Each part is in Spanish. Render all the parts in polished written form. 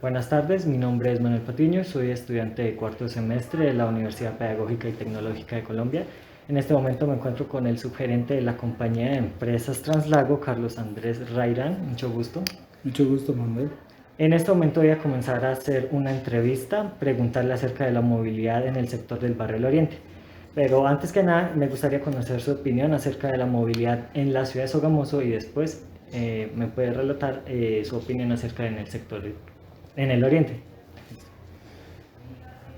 Buenas tardes, mi nombre es Manuel Patiño, soy estudiante de cuarto semestre de la Universidad Pedagógica y Tecnológica de Colombia. En este momento me encuentro con el subgerente de la compañía de empresas Translago, Carlos Andrés Rairán. Mucho gusto. Mucho gusto, Manuel. En este momento voy a comenzar a hacer una entrevista, preguntarle acerca de la movilidad en el sector del Barrio del Oriente. Pero antes que nada, me gustaría conocer su opinión acerca de la movilidad en la ciudad de Sogamoso y después me puede relatar su opinión acerca en el sector en el Oriente.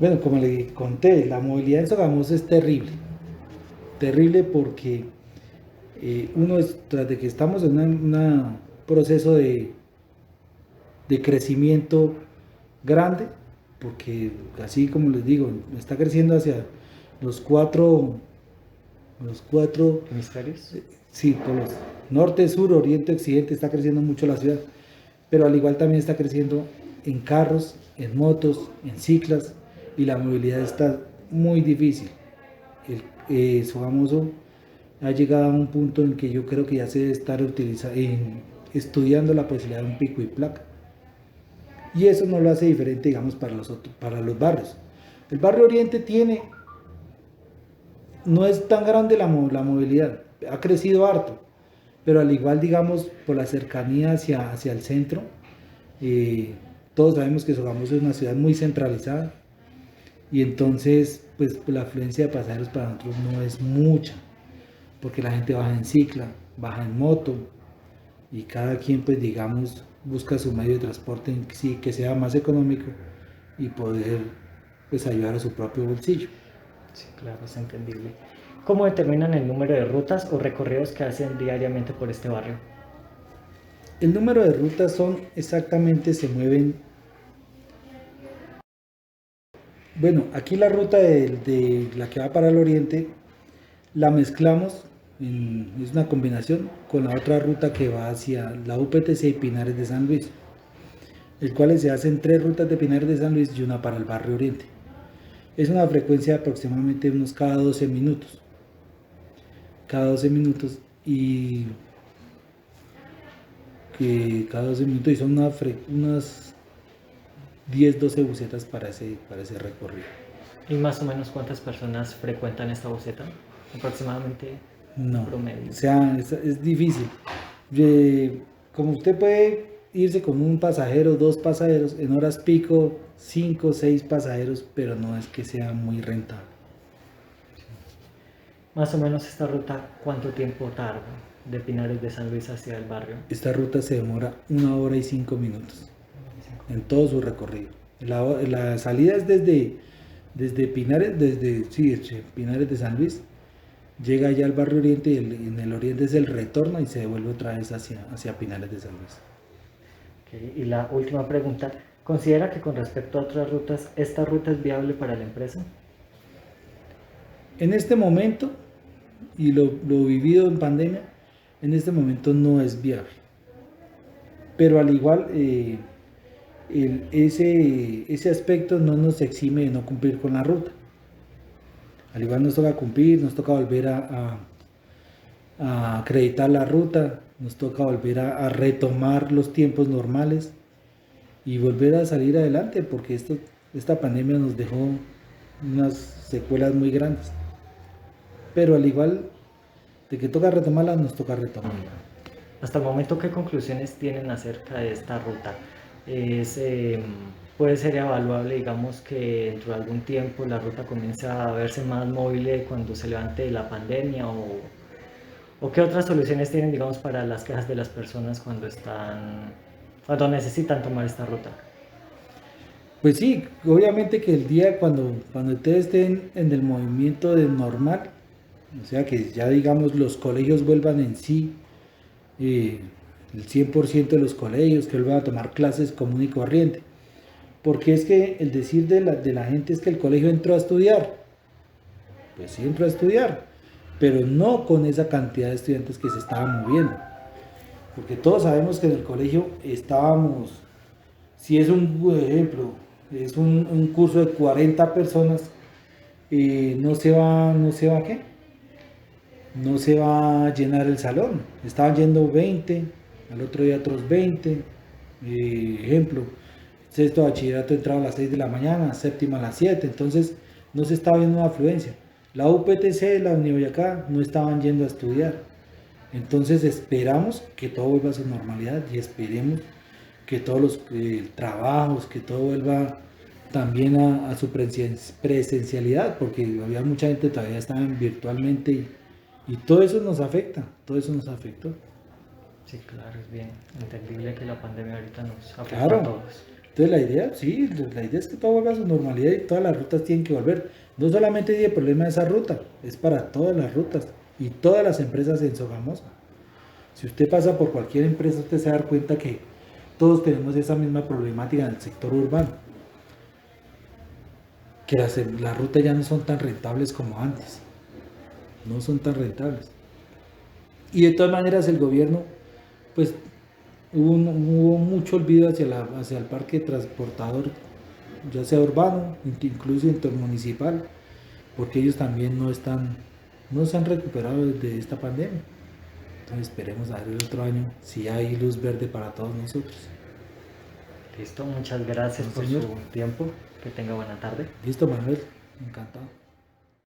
Bueno, como le conté, la movilidad en Sogamoso es terrible. Terrible porque tras de que estamos en un proceso de crecimiento grande, porque así como les digo, está creciendo hacia los cuatro, ¿Hemisferios? sí, por los norte, sur, oriente, occidente, está creciendo mucho la ciudad, pero al igual también está creciendo en carros, en motos, en ciclas, y la movilidad está muy difícil. Sogamoso ha llegado a un punto en que yo creo que ya se debe estar estudiando la posibilidad de un pico y placa. Y eso no lo hace diferente, digamos, para los barrios. El barrio Oriente no es tan grande la movilidad, ha crecido harto, pero al igual, digamos, por la cercanía hacia el centro, eh, todos sabemos que Sogamoso es una ciudad muy centralizada y entonces, pues la afluencia de pasajeros para nosotros no es mucha, porque la gente baja en cicla, baja en moto y cada quien, pues digamos, busca su medio de transporte en sí que sea más económico y poder, pues, ayudar a su propio bolsillo. Sí, claro, es entendible. ¿Cómo determinan el número de rutas o recorridos que hacen diariamente por este barrio? El número de rutas se mueven. Bueno, aquí la ruta de la que va para el oriente la mezclamos, es una combinación con la otra ruta que va hacia la UPTC y Pinares de San Luis, el cual se hacen 3 rutas de Pinares de San Luis y una para el barrio oriente. Es una frecuencia de aproximadamente unos cada 12 minutos y que cada 12 minutos y son unas 10, 12 busetas para ese recorrido. ¿Y más o menos cuántas personas frecuentan esta buseta? Aproximadamente No, promedio. o sea, es difícil. Eh, Como usted puede irse con un pasajero, 2 pasajeros, en horas pico, 5, 6 pasajeros, pero no es que sea muy rentable. Más o menos esta ruta, ¿cuánto tiempo tarda de Pinares de San Luis hacia el barrio? Esta ruta se demora 1 hora y 5 minutos en todo su recorrido. La salida es desde Pinares, desde Pinares de San Luis, llega allá al barrio Oriente y en el Oriente es el retorno y se devuelve otra vez hacia Pinares de San Luis. Okay. Y la última pregunta, ¿considera que con respecto a otras rutas, esta ruta es viable para la empresa? En este momento, y lo vivido en pandemia, en este momento no es viable. Pero al igual, ese aspecto no nos exime de no cumplir con la ruta. Al igual nos toca cumplir, nos toca volver a acreditar la ruta, nos toca volver a retomar los tiempos normales y volver a salir adelante, porque esta pandemia nos dejó unas secuelas muy grandes. Pero al igual de que toca retomarla, nos toca retomarla. Hasta el momento, ¿qué conclusiones tienen acerca de esta ruta? Es, puede ser evaluable, digamos, que dentro de algún tiempo la ruta comience a verse más móvil cuando se levante la pandemia o qué otras soluciones tienen, digamos, para las quejas de las personas cuando necesitan tomar esta ruta. Pues sí, obviamente que el día cuando ustedes estén en el movimiento de normal, o sea que ya digamos los colegios vuelvan en sí, eh, el 100% de los colegios que vuelvan a tomar clases común y corriente. Porque es que el decir de la gente es que el colegio entró a estudiar. Pues sí entró a estudiar, pero no con esa cantidad de estudiantes que se estaban moviendo. Porque todos sabemos que en el colegio estábamos, si es un ejemplo, es un curso de 40 personas, no se va ¿qué? No se va a llenar el salón. Estaban yendo 20, al otro día otros 20, ejemplo. sexto de bachillerato entraba a las 6 de la mañana, séptima a las 7, entonces no se estaba viendo una afluencia. La UPTC, la Uniboyacá, no estaban yendo a estudiar. Entonces esperamos que todo vuelva a su normalidad y esperemos que todos los trabajos, que todo vuelva también a su presencialidad, porque había mucha gente todavía estaba virtualmente y todo eso nos afecta, todo eso nos afectó. Sí, claro, es bien entendible que la pandemia ahorita nos afecta a Claro, todos. entonces la idea, sí, la idea es que todo vuelva a su normalidad y todas las rutas tienen que volver. No solamente tiene el problema de esa ruta, es para todas las rutas y todas las empresas en Sogamoso. Si usted pasa por cualquier empresa, usted se va a dar cuenta que todos tenemos esa misma problemática en el sector urbano, que las rutas ya no son tan rentables como antes, no son tan rentables. Y de todas maneras el gobierno, pues hubo mucho olvido hacia el parque transportador, ya sea urbano, incluso intermunicipal, porque ellos también no se han recuperado de esta pandemia. Entonces esperemos a ver el otro año si hay luz verde para todos nosotros. Listo, muchas gracias No, por señor. su tiempo. Que tenga buena tarde. Listo, Manuel, encantado.